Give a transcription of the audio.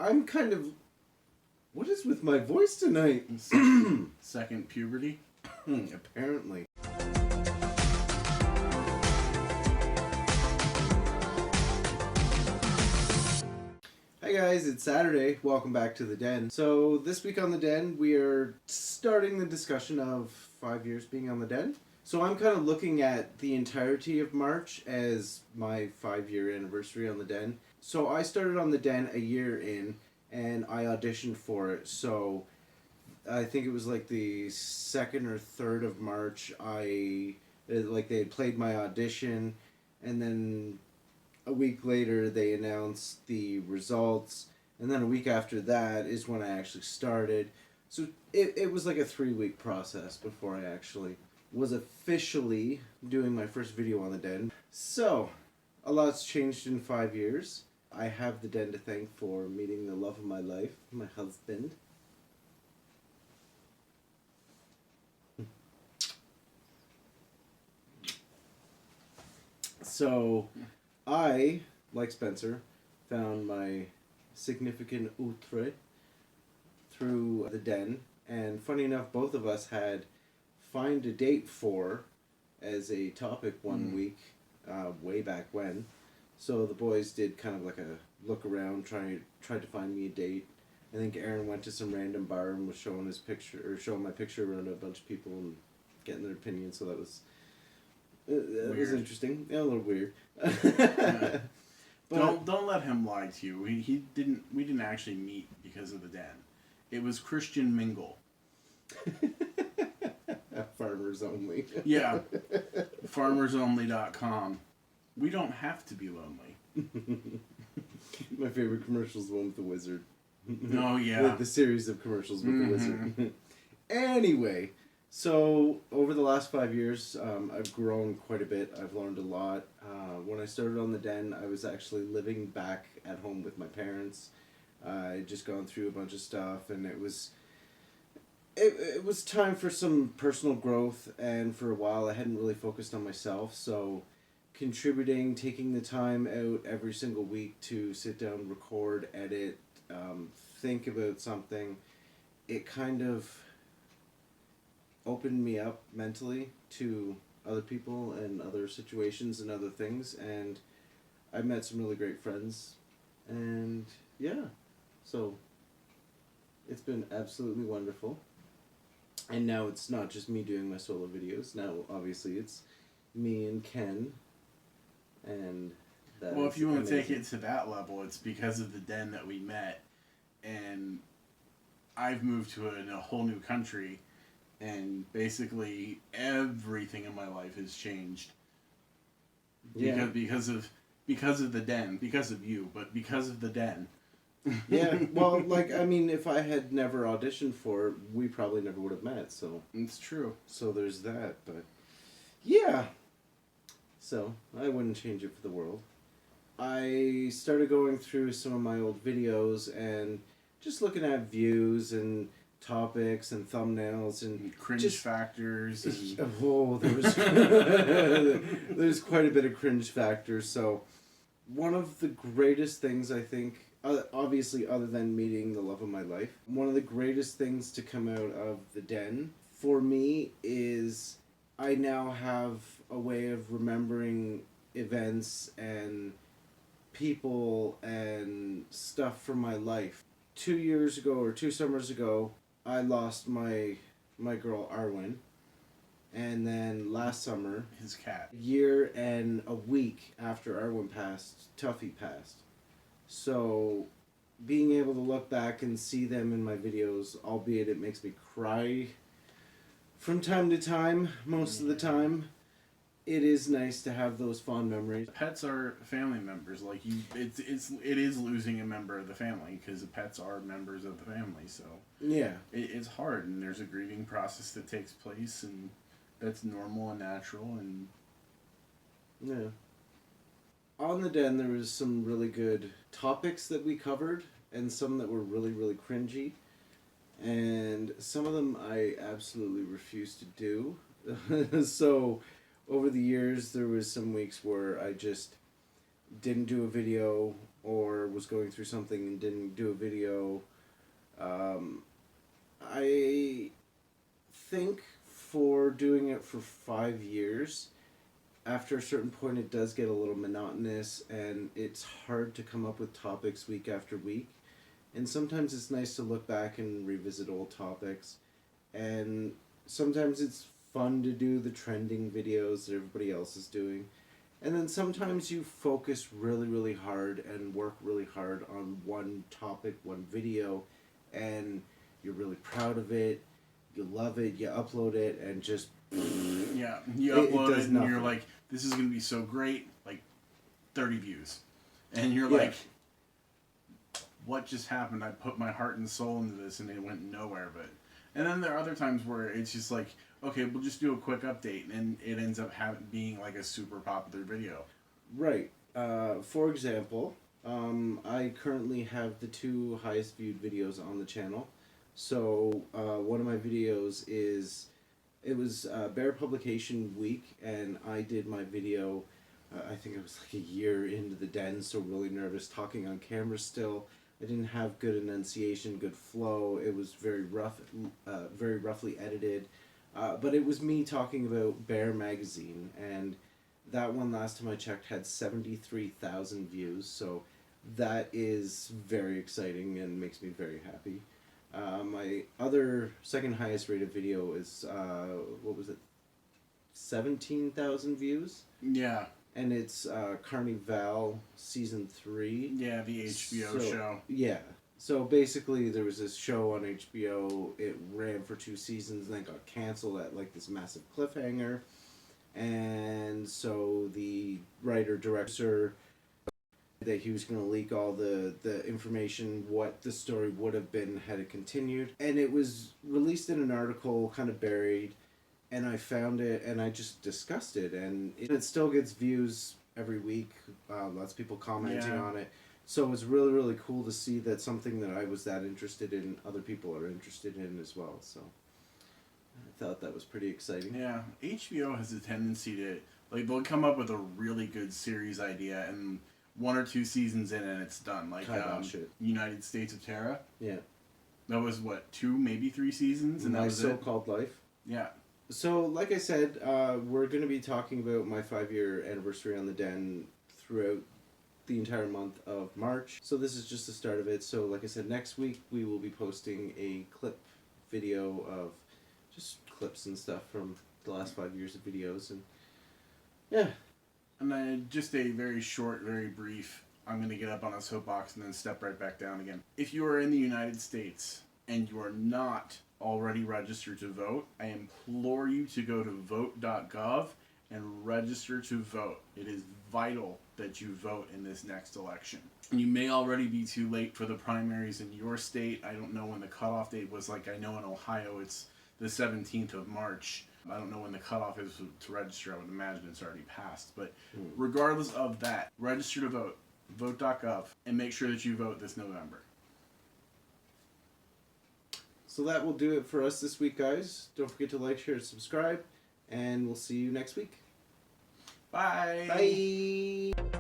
I'm kind of... What is with my voice tonight? Second puberty? Apparently. Hi guys, it's Saturday. Welcome back to The Den. So this week on The Den, we are starting the discussion of 5 years being on The Den. So I'm kind of looking at the entirety of March as my 5-year anniversary on The Den. So I started on The Den a year in, and I auditioned for it. So I think it was like the 2nd or 3rd of March. They had played my audition, and then a week later they announced the results, and then a week after that is when I actually started. So it was like a 3-week process before I actually was officially doing my first video on The Den. So a lot's changed in 5 years. I have The Den to thank for meeting the love of my life, my husband. So I, like Spencer, found my significant outre through The Den, and funny enough, both of us had find a date for as a topic one week, way back when. So the boys did kind of like a look around, tried to find me a date. I think Aaron went to some random bar and was showing my picture around a bunch of people and getting their opinions. So that was was interesting. Yeah, a little weird. Yeah. But don't let him lie to you. We didn't actually meet because of The Den. It was Christian Mingle. Farmers only. Yeah. Farmersonly.com. We don't have to be lonely. My favorite commercial is the one with the wizard. Oh, yeah. The series of commercials with the wizard. Anyway, so over the last 5 years, I've grown quite a bit. I've learned a lot. When I started on The Den, I was actually living back at home with my parents. I'd just gone through a bunch of stuff, and it was time for some personal growth, and for a while I hadn't really focused on myself, so contributing, taking the time out every single week to sit down, record, edit, think about something, it kind of opened me up mentally to other people and other situations and other things, and I met some really great friends, and yeah, so it's been absolutely wonderful. And now it's not just me doing my solo videos. Now, obviously, it's me and Ken. And that well, if you want to take it to that level, it's because of The Den that we met. And I've moved to a whole new country. And basically, everything in my life has changed. Yeah. Because of The Den. Because of you, but because of The Den. Yeah, well, if I had never auditioned for it, we probably never would have met, so... It's true. So there's that, but... Yeah! So, I wouldn't change it for the world. I started going through some of my old videos and just looking at views and topics and thumbnails and... Cringe factors and... Oh, there's quite a bit of cringe factors, so... One of the greatest things, I think... obviously, other than meeting the love of my life, one of the greatest things to come out of The Den for me is I now have a way of remembering events and people and stuff from my life. 2 years ago or 2 summers ago, I lost my girl Arwen, and then last summer, his cat. A year and a week after Arwen passed, Tuffy passed. So, being able to look back and see them in my videos, albeit it makes me cry from time to time, most of the time, it is nice to have those fond memories. Pets are family members. Like it is losing a member of the family because pets are members of the family. So yeah, it's hard, and there's a grieving process that takes place, and that's normal and natural, and yeah. On The Den, there was some really good topics that we covered, and some that were really, really cringy. And some of them I absolutely refused to do. So, over the years, there was some weeks where I just didn't do a video or was going through something and didn't do a video. I think for doing it for 5 years, after a certain point, it does get a little monotonous, and it's hard to come up with topics week after week. And sometimes it's nice to look back and revisit old topics. And sometimes it's fun to do the trending videos that everybody else is doing. And then sometimes you focus really, really hard and work really hard on one topic, one video, and you're really proud of it, you love it, you upload it, and just... Yeah, you upload it and nothing. You're like, this is going to be so great, like 30 views. And you're like, what just happened? I put my heart and soul into this and it went nowhere. But and then there are other times where it's just like, okay, we'll just do a quick update, and it ends up being like a super popular video. Right. For example, I currently have the 2 highest viewed videos on the channel. So one of my videos is, it was Bear Publication Week, and I did my video, I think it was like a year into the den, so really nervous, talking on camera still. I didn't have good enunciation, good flow. It was very rough, very roughly edited. But it was me talking about Bear Magazine, and that one, last time I checked, had 73,000 views, so that is very exciting and makes me very happy. My other second highest rated video is, what was it, 17,000 views? Yeah. And it's Carnival Season 3. Yeah, the HBO show. Yeah. So basically there was this show on HBO, it ran for 2 seasons and then got canceled at like this massive cliffhanger. And so the writer-director that he was going to leak all the information, what the story would have been had it continued. And it was released in an article, kind of buried, and I found it and I just discussed it. And it still gets views every week, lots of people commenting on it. So it was really, really cool to see that something that I was that interested in, other people are interested in as well. So I thought that was pretty exciting. Yeah, HBO has a tendency to, like, they'll come up with a really good series idea and 1 or 2 seasons in and it's done. Like United States of Terra. Yeah. That was what, 2, maybe 3 seasons, and that was So-Called Life. Yeah. So, like I said, we're going to be talking about my 5-year anniversary on the Den throughout the entire month of March. So this is just the start of it. So, like I said, next week we will be posting a clip video of just clips and stuff from the last 5 years of videos, and yeah. And then just a very short, very brief, I'm going to get up on a soapbox and then step right back down again. If you are in the United States and you are not already registered to vote, I implore you to go to vote.gov and register to vote. It is vital that you vote in this next election. You may already be too late for the primaries in your state. I don't know when the cutoff date was. Like, I know in Ohio it's the 17th of March. I don't know when the cutoff is to register. I would imagine it's already passed. But regardless of that, register to vote. Vote.gov, and make sure that you vote this November. So that will do it for us this week, guys. Don't forget to like, share, and subscribe, and we'll see you next week. Bye. Bye.